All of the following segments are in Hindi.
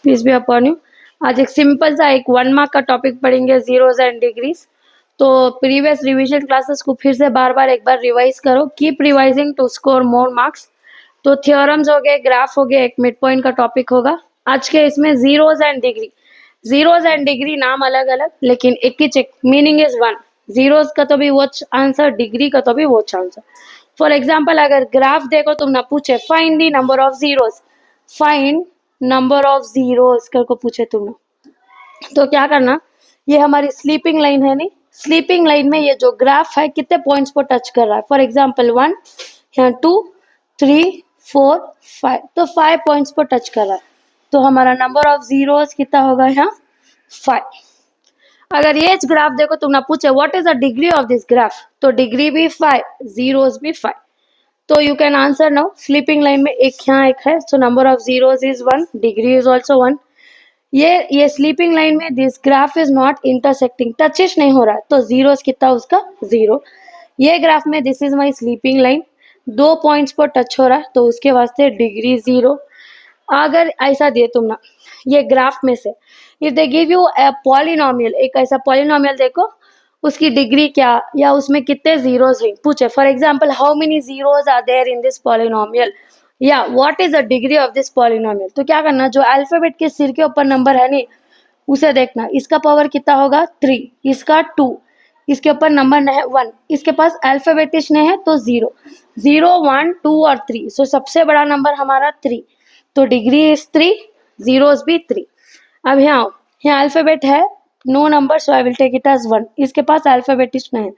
पीस भी अपॉन यू। आज एक सिंपल सा एक 1 मार्क का टॉपिक पढ़ेंगे, जीरोज एंड डिग्रीज। तो प्रीवियस रिवीजन क्लासेस को फिर से बार बार एक बार रिवाइज करो, keep revising to score more marks. तो थियोरम्स हो गए, ग्राफ हो गए, एक मिड पॉइंट का टॉपिक होगा आज के इसमें zeros and degree. Zeros and degree नाम अलग अलग, लेकिन एक ही check, meaning is one. Zeros का तो भी वो आंसर, डिग्री का तो भी वो आंसर। फॉर एग्जाम्पल अगर ग्राफ देखो तुम ना पूछे find the number of zeros, find number of zeros कर को पूछे तुमने, तो क्या करना, ये हमारी स्लीपिंग लाइन है नहीं, स्लीपिंग लाइन में ये जो ग्राफ है कितने पॉइंट्स को टच कर रहा है। फॉर एग्जाम्पल 1, यहाँ 2, 3, 4, 5, तो 5 पॉइंट्स को टच कर रहा है, तो हमारा नंबर ऑफ जीरोज कितना होगा यहाँ 5। अगर ये ग्राफ देखो तुम ना पूछे what is the degree of this graph, तो डिग्री भी 5, जीरोज भी 5, तो you can answer now. Sleeping line में एक यहाँ एक है, so number of zeros is 1, degree is also 1। ये स्लीपिंग लाइन में this graph is not intersecting, touches नहीं हो रहा है, तो जीरोस कितना उसका 0। ये ग्राफ में this is my sleeping line, 2 points पर टच हो रहा है, तो उसके वास्ते डिग्री 0। अगर ऐसा दिए तुम ना ये ग्राफ में से, if they give U a polynomial, एक ऐसा पॉलिनोमियल देखो उसकी डिग्री क्या या उसमें कितने जीरोस हैं पूछे। For example how many zeros are there in this polynomial, या what is the degree of this polynomial, तो क्या करना, जो अल्फाबेट के सिर के ऊपर नंबर है नहीं उसे देखना, इसका पावर कितना होगा 3, इसका 2, इसके ऊपर नंबर है 1, इसके पास अल्फाबेटिश नहीं है तो 0, 0, 1, 2 और 3, सो सबसे बड़ा नंबर हमारा 3, तो डिग्री इज 3, जीरोस भी 3। अब यहाँ अल्फाबेट है no number, so I will take it as 1, इसके पास अल्फाबेटिश नहीं है,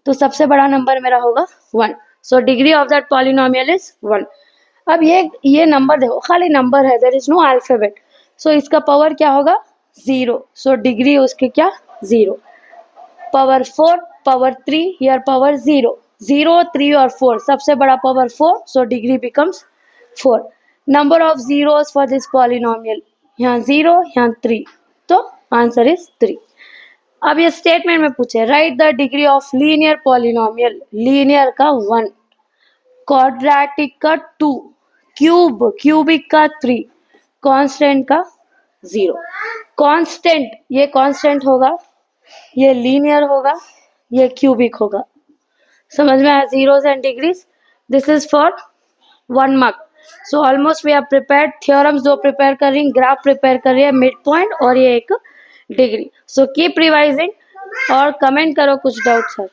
तो सबसे बड़ा नंबर मेरा होगा 1, so degree of that polynomial is 1। अब ये नंबर देखो, खाली नंबर है, देयर इज नो अल्फाबेट, सो इसका पावर क्या होगा 0, सो डिग्री उसके क्या 0। पावर 4, पावर 3, हियर पावर 0, 0, 3 और 4, सबसे बड़ा power 4, so degree becomes 4। Number of zeros for this polynomial, यहाँ 0, यहाँ 3, तो आंसर इज 3। अब ये स्टेटमेंट में पूछे right the degree of linear polynomial, linear का 1, क्वाड्रेटिक का 2, क्यूबिक का 3, कांस्टेंट का 0। कांस्टेंट, ये कांस्टेंट होगा, ये लीनियर होगा, ये क्यूबिक होगा। समझ में आया zeros and degrees. This is for 1 mark. So almost we have prepared theorems, 2 prepare कर रही, ग्राफ प्रिपेयर कर रही है, मिड पॉइंट और ये एक डिग्री। सो कीप रिवाइजिंग और कमेंट करो कुछ डाउट्स है।